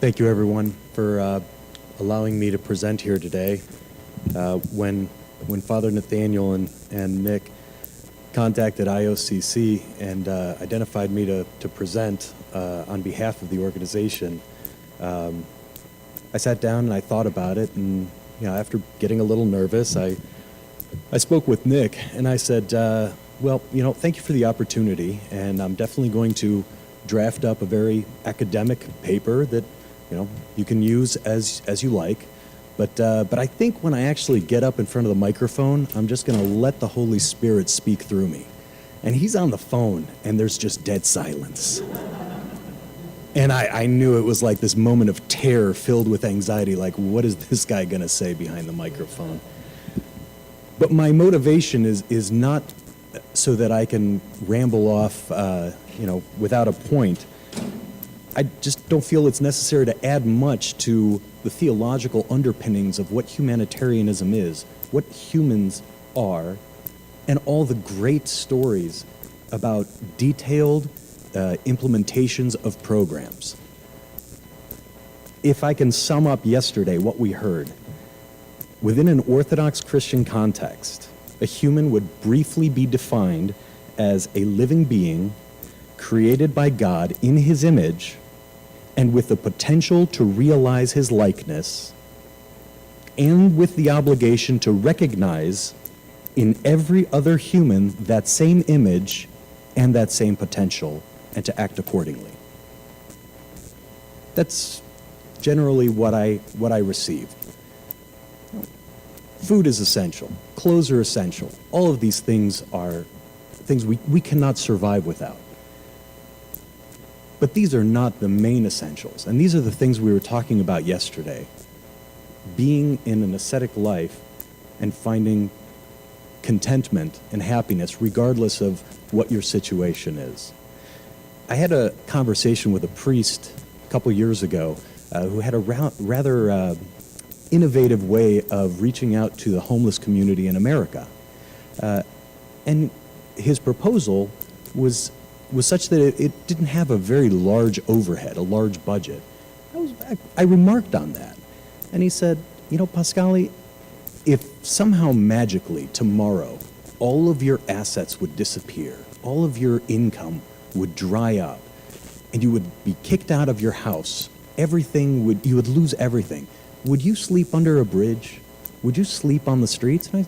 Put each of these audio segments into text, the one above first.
Thank you, everyone, for allowing me to present here today. When Father Nathaniel and Nick contacted IOCC and identified me to present on behalf of the organization, I sat down and I thought about it, and after getting a little nervous, I spoke with Nick and I said, well, thank you for the opportunity, and I'm definitely going to draft up a very academic paper that you can use as you like, but I think when I actually get up in front of the microphone, I'm just going to let the Holy Spirit speak through me. And he's on the phone, and there's just dead silence. And I knew it was like this moment of terror filled with anxiety, like, what is this guy going to say behind the microphone? But my motivation is not so that I can ramble off, without a point. I just don't feel it's necessary to add much to the theological underpinnings of what humanitarianism is, what humans are, and all the great stories about detailed implementations of programs. If I can sum up yesterday what we heard, within an Orthodox Christian context, a human would briefly be defined as a living being created by God in his image and with the potential to realize his likeness, and with the obligation to recognize in every other human that same image and that same potential, and to act accordingly. That's generally what I received. Food is essential. Clothes are essential. All of these things are things we cannot survive without. But these are not the main essentials. And these are the things we were talking about yesterday. Being in an ascetic life and finding contentment and happiness regardless of what your situation is. I had a conversation with a priest a couple years ago who had a rather innovative way of reaching out to the homeless community in America. And his proposal was such that it didn't have a very large overhead, a large budget. I remarked on that. And he said, Pascalis, if somehow magically tomorrow all of your assets would disappear, all of your income would dry up, and you would be kicked out of your house, you would lose everything, would you sleep under a bridge? Would you sleep on the streets? And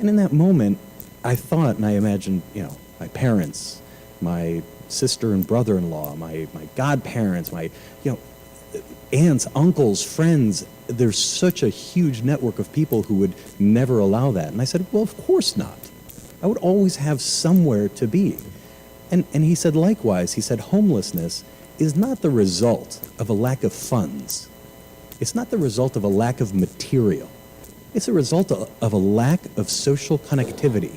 in that moment, I thought, and I imagined, my parents, my sister and brother-in-law, my godparents, my aunts, uncles, friends. There's such a huge network of people who would never allow that. And I said, well, of course not. I would always have somewhere to be. And he said likewise, he said homelessness is not the result of a lack of funds. It's not the result of a lack of material. It's a result of a lack of social connectivity.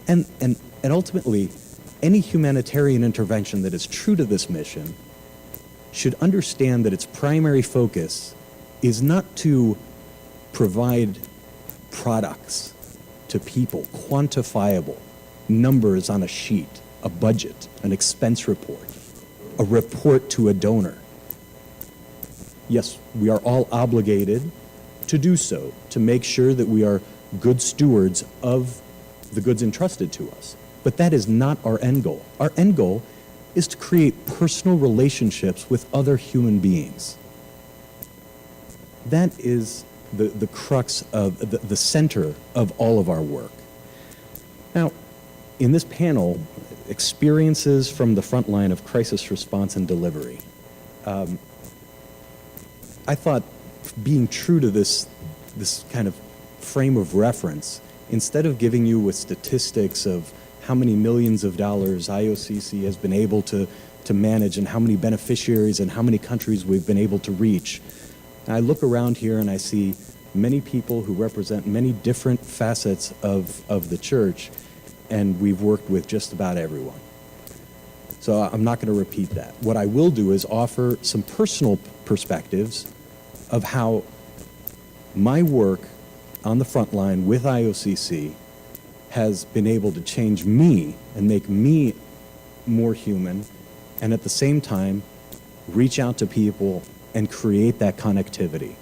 And ultimately, any humanitarian intervention that is true to this mission should understand that its primary focus is not to provide products to people, quantifiable numbers on a sheet, a budget, an expense report, a report to a donor. Yes, we are all obligated to do so, to make sure that we are good stewards of the goods entrusted to us. But that is not our end goal. Our end goal is to create personal relationships with other human beings. That is the crux of the center of all of our work. Now, in this panel, experiences from the front line of crisis response and delivery. I thought being true to this kind of frame of reference, instead of giving you with statistics of how many millions of dollars IOCC has been able to manage and how many beneficiaries and how many countries we've been able to reach, I look around here and I see many people who represent many different facets of the church, and we've worked with just about everyone. So I'm not going to repeat that. What I will do is offer some personal perspectives of how my work on the front line with IOCC has been able to change me and make me more human, and at the same time reach out to people, and create that connectivity.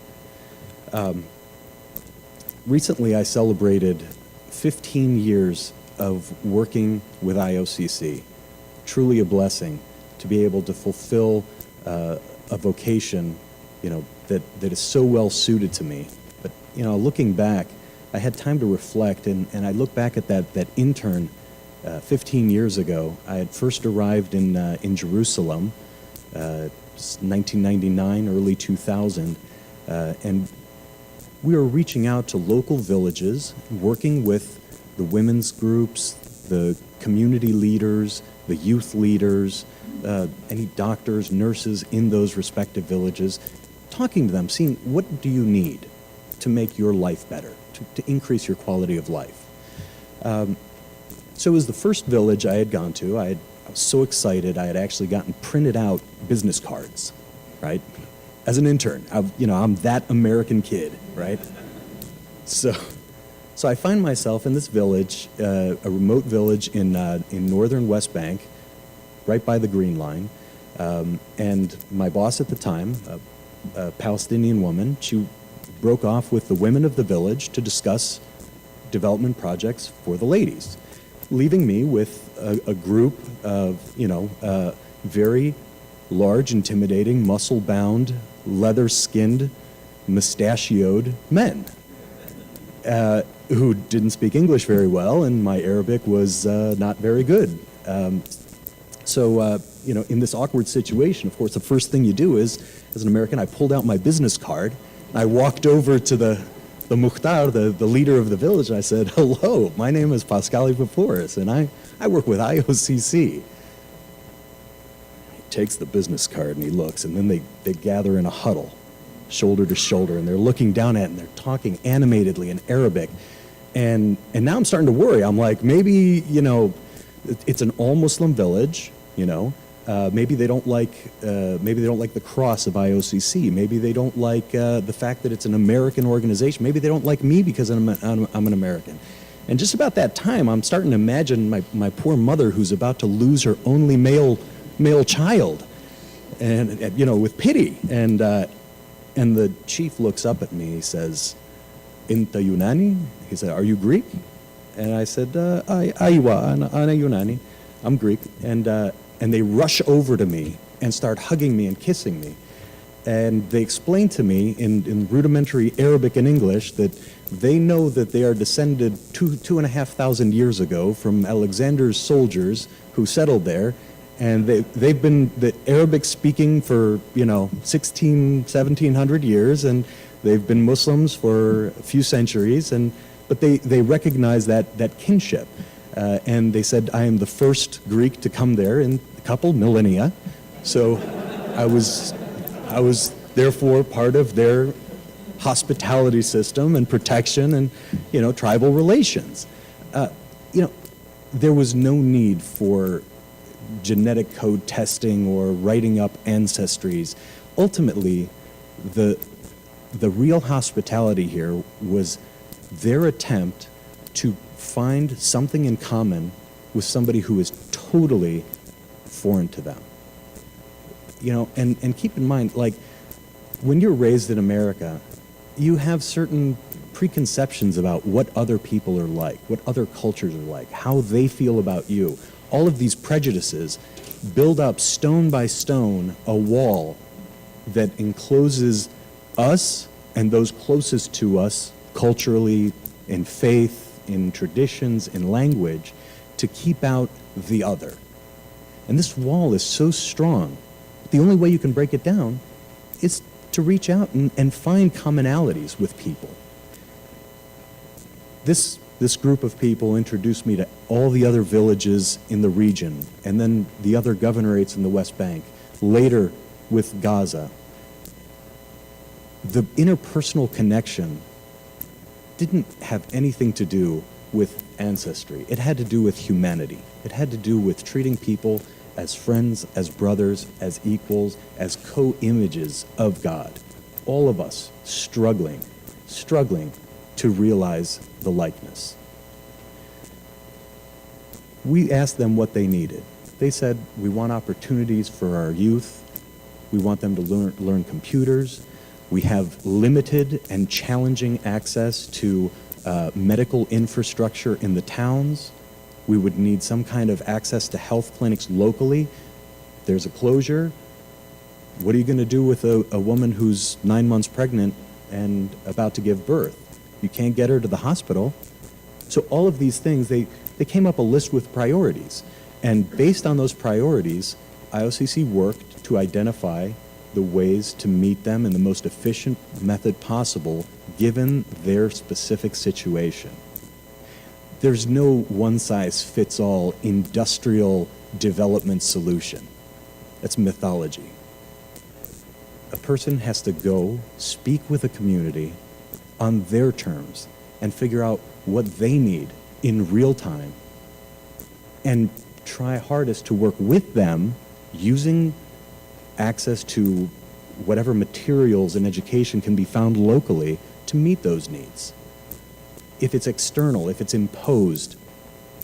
Recently, I celebrated 15 years of working with IOCC. Truly a blessing to be able to fulfill a vocation, that is so well suited to me. But, looking back, I had time to reflect, and I look back at that intern 15 years ago. I had first arrived in Jerusalem, 1999, early 2000, and we were reaching out to local villages, working with the women's groups, the community leaders, the youth leaders, any doctors, nurses in those respective villages, talking to them, seeing what do you need to make your life better, to increase your quality of life. So it was the first village I had gone to. I was so excited. I had actually gotten printed out business cards, right? As an intern, I'm that American kid, right? So I find myself in this village, a remote village in northern West Bank, right by the Green Line, and my boss at the time, a Palestinian woman, she broke off with the women of the village to discuss development projects for the ladies, leaving me with a group of, very large, intimidating, muscle-bound, leather-skinned, mustachioed men who didn't speak English very well, and my Arabic was not very good. So, in this awkward situation, of course, the first thing you do is, as an American, I pulled out my business card, and I walked over to the Mukhtar, the leader of the village, and I said, "Hello, my name is Pascalis Papouras, and I work with IOCC." He takes the business card and he looks, and then they gather in a huddle, shoulder to shoulder, and they're looking down at it, and they're talking animatedly in Arabic. And now I'm starting to worry. I'm like, maybe, it's an all-Muslim village, maybe they don't like the cross of IOCC. Maybe they don't like the fact that it's an American organization. Maybe they don't like me because I'm an American. And just about that time, I'm starting to imagine my poor mother who's about to lose her only male child, and with pity. And the chief looks up at me. He says, "Inta Yunani?" He said, "Are you Greek?" And I said, "Aywa, ana Yunani. I'm Greek." And they rush over to me and start hugging me and kissing me. And they explain to me in rudimentary Arabic and English that they know that they are descended 2,500 years ago from Alexander's soldiers who settled there. And they've been the Arabic speaking for, 1,700 years, and they've been Muslims for a few centuries, but they recognize that kinship. And they said, I am the first Greek to come there in a couple millennia. So I was therefore part of their hospitality system and protection and, tribal relations. There was no need for genetic code testing or writing up ancestries. Ultimately, the real hospitality here was their attempt to find something in common with somebody who is totally foreign to them. And keep in mind, like, when you're raised in America, you have certain preconceptions about what other people are like, what other cultures are like, how they feel about you. All of these prejudices build up stone by stone a wall that encloses us and those closest to us culturally, in faith, in traditions, in language, to keep out the other. And this wall is so strong, the only way you can break it down is to reach out and find commonalities with people. This group of people introduced me to all the other villages in the region, and then the other governorates in the West Bank, later with Gaza. The interpersonal connection didn't have anything to do with ancestry. It had to do with humanity. It had to do with treating people as friends, as brothers, as equals, as co-images of God. All of us struggling to realize the likeness. We asked them what they needed. They said, we want opportunities for our youth We want them to learn computers. We have limited and challenging access to medical infrastructure in the towns. We would need some kind of access to health clinics locally. There's a closure. What are you going to do with a woman who's 9 months pregnant and about to give birth? You can't get her to the hospital. So all of these things, they came up a list with priorities. And based on those priorities, IOCC worked to identify the ways to meet them in the most efficient method possible given their specific situation. There's no one-size-fits-all industrial development solution. That's mythology. A person has to go speak with a community on their terms and figure out what they need in real time and try hardest to work with them using access to whatever materials and education can be found locally to meet those needs. If it's external, if it's imposed,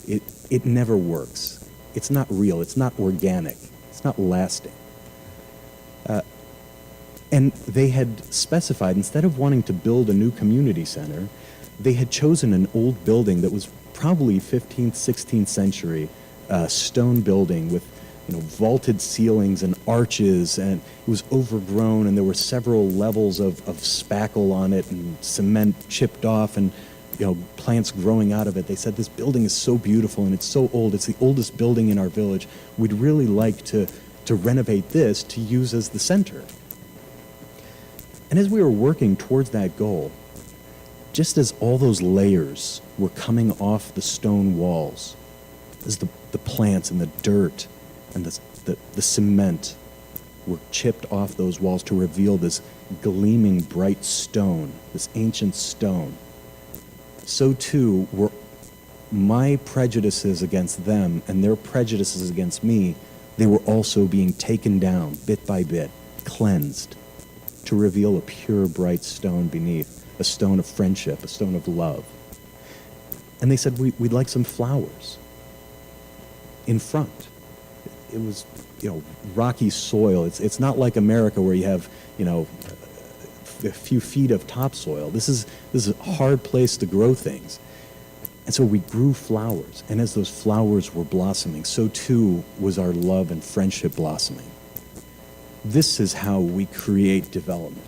it never works. It's not real, it's not organic, it's not lasting. And they had specified, instead of wanting to build a new community center, they had chosen an old building that was probably 15th, 16th century stone building with vaulted ceilings and arches, and it was overgrown, and there were several levels of spackle on it and cement chipped off and plants growing out of it. They said, this building is so beautiful and it's so old. It's the oldest building in our village. We'd really like to renovate this to use as the center. And as we were working towards that goal, just as all those layers were coming off the stone walls, as the plants and the dirt and the cement were chipped off those walls to reveal this gleaming bright stone, this ancient stone, so too were my prejudices against them and their prejudices against me. They were also being taken down bit by bit, cleansed, to reveal a pure, bright stone beneath, a stone of friendship, a stone of love. And they said, we'd like some flowers in front. It was, rocky soil. It's not like America where you have, a few feet of topsoil. This is a hard place to grow things. And so we grew flowers. And as those flowers were blossoming, so too was our love and friendship blossoming. This is how we create development.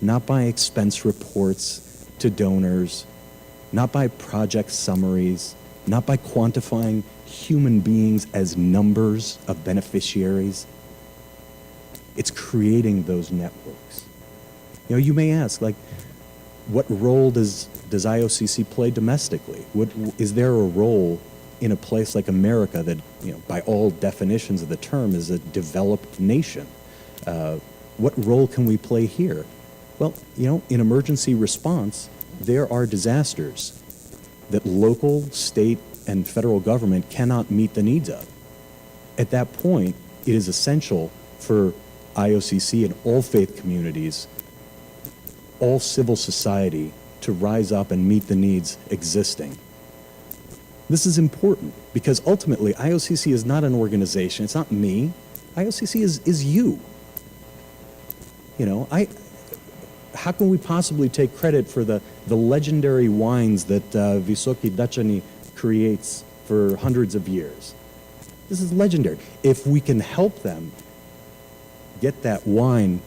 Not by expense reports to donors, not by project summaries, not by quantifying human beings as numbers of beneficiaries. It's creating those networks. You may ask, what role does IOCC play domestically? Is there a role in a place like America that, by all definitions of the term, is a developed nation? What role can we play here? Well, in emergency response, there are disasters that local, state, and federal government cannot meet the needs of. At that point, it is essential for IOCC and all faith communities, all civil society, to rise up and meet the needs existing. This is important because ultimately IOCC is not an organization. It's not me. IOCC is you. How can we possibly take credit for the legendary wines that Vysoki Dachany creates for hundreds of years? This is legendary. If we can help them get that wine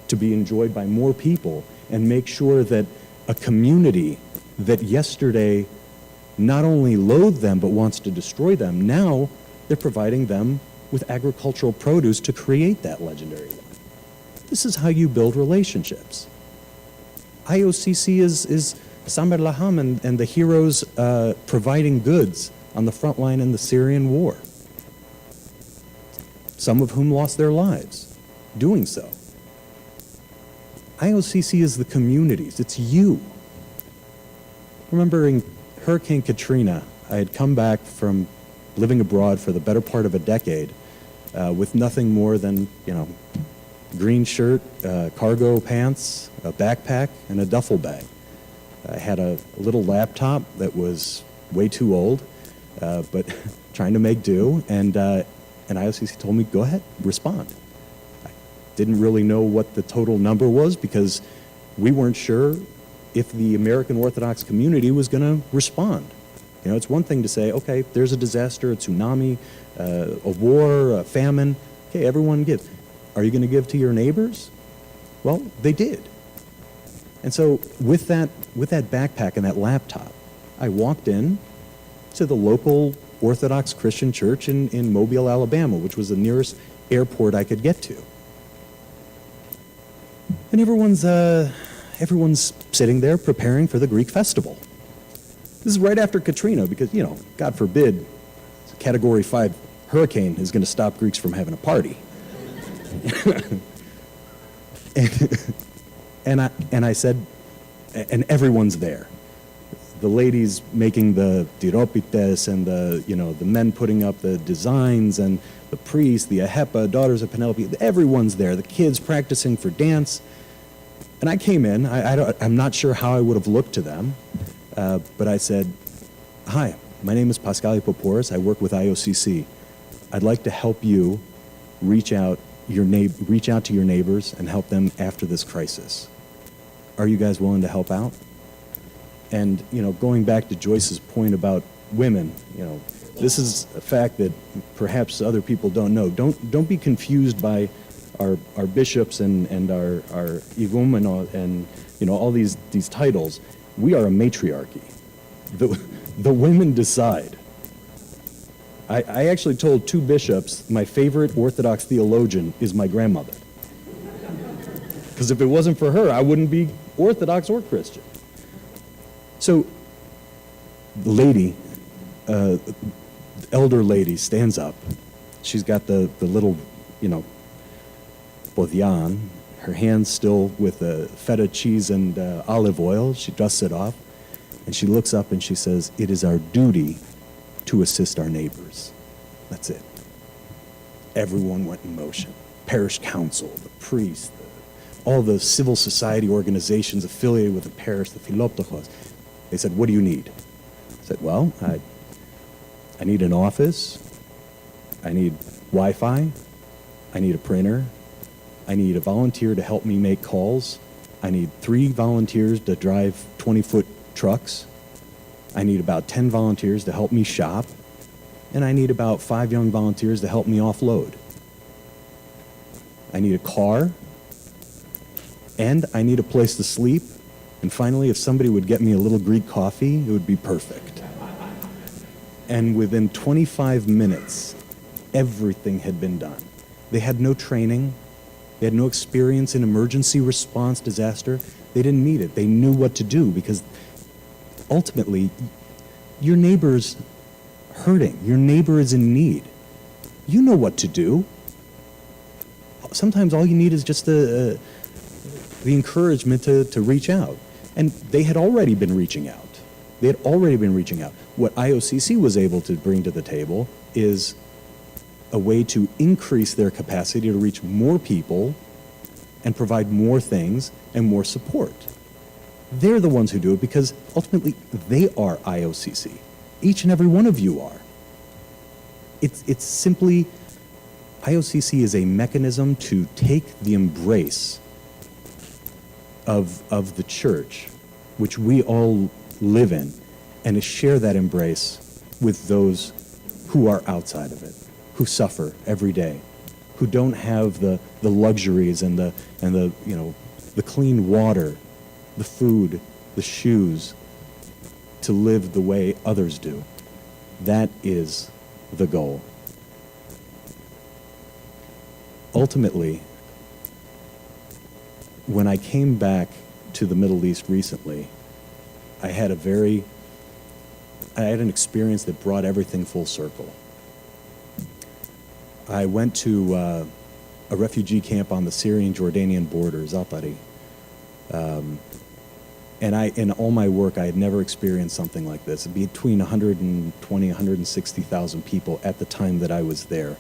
to be enjoyed by more people and make sure that a community that yesterday not only loathed them but wants to destroy them, now they're providing them with agricultural produce to create that legendary wine. This is how you build relationships. IOCC is Samer Laham and the heroes providing goods on the front line in the Syrian war, some of whom lost their lives doing so. IOCC is the communities. It's you. Remembering Hurricane Katrina, I had come back from living abroad for the better part of a decade with nothing more than, green shirt, cargo pants, a backpack, and a duffel bag. I had a little laptop that was way too old, but trying to make do, and IOCC told me, go ahead, respond. didn't really know what the total number was because we weren't sure if the American Orthodox community was going to respond. You know, it's one thing to say, okay, there's a disaster, a tsunami, a war, a famine. Okay, everyone gives. Are you going to give to your neighbors? Well, they did. And so with that backpack and that laptop, I walked in to the local Orthodox Christian church in Mobile, Alabama, which was the nearest airport I could get to. And everyone's sitting there preparing for the Greek festival. This is right after Katrina because, you know, God forbid, a Category 5 hurricane is going to stop Greeks from having a party. and I said, and everyone's there. The ladies making the tiropites and the men putting up the designs and the priests, the Ahepa, daughters of Penelope, everyone's there. The kids practicing for dance. And I came in, I'm not sure how I would have looked to them, but I said, hi, my name is Pascalis Papouras. I work with IOCC. I'd like to help you reach out to your neighbors and help them after this crisis. Are you guys willing to help out? And, you know, going back to Joyce's point about women, you know, this is a fact that perhaps other people don't know. Don't be confused by our bishops and our igumeno and, you know, all these titles. We are a matriarchy. The women decide. I actually told two bishops my favorite Orthodox theologian is my grandmother. Because if it wasn't for her, I wouldn't be Orthodox or Christian. So the lady, elder lady, stands up. She's got the little, you know, bodyan, her hands still with the feta cheese and olive oil. She dusts it off, and she looks up and she says, "It is our duty to assist our neighbors." That's it. Everyone went in motion. Parish council, the priest, all the civil society organizations affiliated with the parish, the philoptochos. They said, "What do you need?" I said, "Well, I need an office. I need Wi-Fi. I need a printer. I need a volunteer to help me make calls. I need 3 volunteers to drive 20-foot trucks. I need about 10 volunteers to help me shop. And I need about 5 young volunteers to help me offload. I need a car. And I need a place to sleep. And finally, if somebody would get me a little Greek coffee, it would be perfect." And within 25 minutes, everything had been done. They had no training. They had no experience in emergency response disaster. They didn't need it. They knew what to do because ultimately, your neighbor's hurting. Your neighbor is in need. You know what to do. Sometimes all you need is just the encouragement to reach out. And they had already been reaching out. What IOCC was able to bring to the table is a way to increase their capacity to reach more people and provide more things and more support. They're the ones who do it because ultimately they are IOCC. Each and every one of you are. It's simply, IOCC is a mechanism to take the embrace of the church, which we all live in, and to share that embrace with those who are outside of it, who suffer every day, who don't have the luxuries and the clean water, the food, the shoes to live the way others do. That is the goal. Ultimately, when I came back to the Middle East recently, I had an experience that brought everything full circle. I went to a refugee camp on the Syrian-Jordanian border, Zatari. And in all my work, I had never experienced something like this. Between 120, 160,000 people at the time that I was there,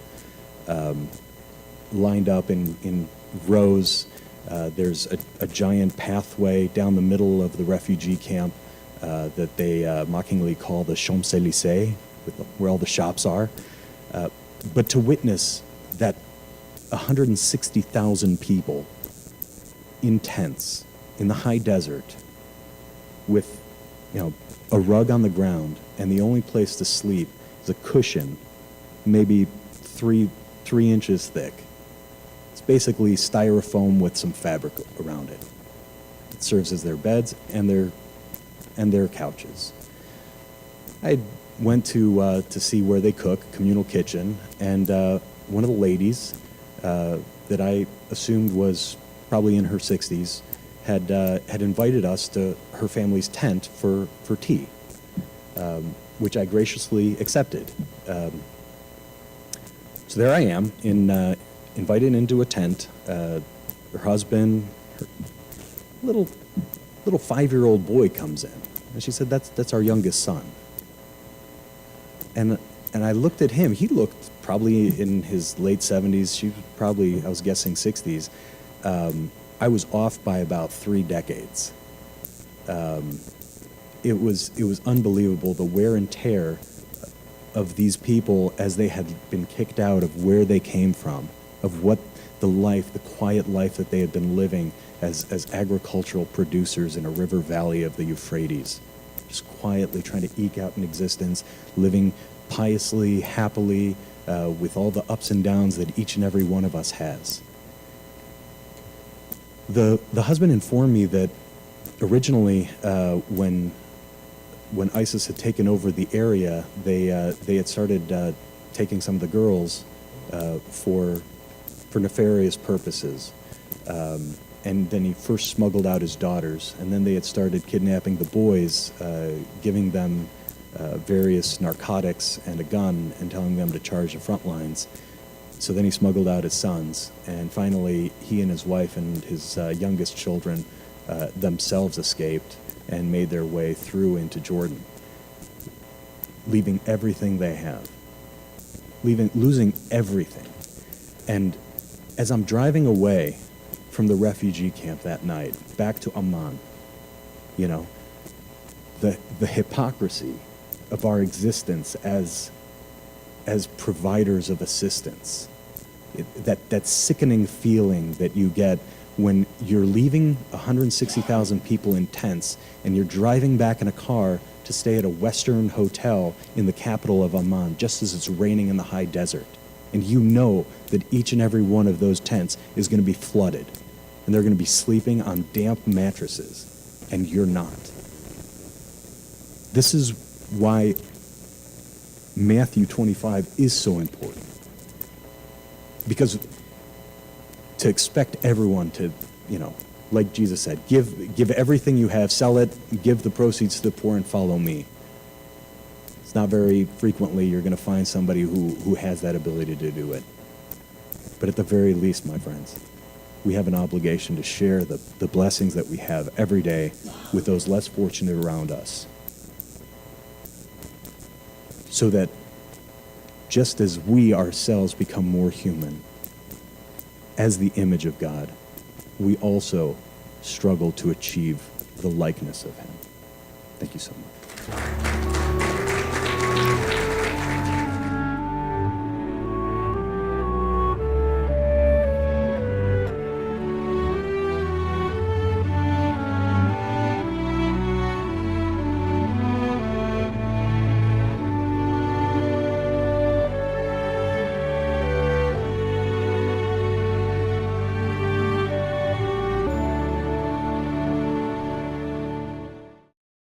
lined up in rows. There's a giant pathway down the middle of the refugee camp that they mockingly call the Champs-Élysées, where all the shops are. But to witness that 160,000 people in tents in the high desert with, a rug on the ground, and the only place to sleep is a cushion, maybe three inches thick. It's basically styrofoam with some fabric around it. It serves as their beds and their couches. I went to see where they cook, communal kitchen, and one of the ladies that I assumed was probably in her 60s had invited us to her family's tent for tea, which I graciously accepted. So there I am, invited into a tent. Her husband, her little 5-year-old boy comes in, and she said, "That's our youngest son." And I looked at him. He looked probably in his late 70s. She was probably, I was guessing, 60s. I was off by about 3 decades. It was unbelievable, the wear and tear of these people as they had been kicked out of where they came from, of what the quiet life that they had been living as agricultural producers in a river valley of the Euphrates, just quietly trying to eke out an existence, living piously, happily, with all the ups and downs that each and every one of us has. The husband informed me that originally, when ISIS had taken over the area, they had started taking some of the girls for nefarious purposes. And then he first smuggled out his daughters, and then they had started kidnapping the boys, giving them various narcotics and a gun, and telling them to charge the front lines. So then he smuggled out his sons, and finally he and his wife and his youngest children themselves escaped and made their way through into Jordan, leaving everything they have, losing everything. And as I'm driving away from the refugee camp that night, back to Amman, the hypocrisy of our existence as providers of assistance, that sickening feeling that you get when you're leaving 160,000 people in tents and you're driving back in a car to stay at a Western hotel in the capital of Amman just as it's raining in the high desert. And you know that each and every one of those tents is going to be flooded, and they're going to be sleeping on damp mattresses, and you're not. This is why Matthew 25 is so important. Because to expect everyone to, like Jesus said, give everything you have, sell it, give the proceeds to the poor, and follow me. It's not very frequently you're going to find somebody who has that ability to do it. But at the very least, my friends, we have an obligation to share the blessings that we have every day with those less fortunate around us. So that just as we ourselves become more human as the image of God, we also struggle to achieve the likeness of Him. Thank you so much.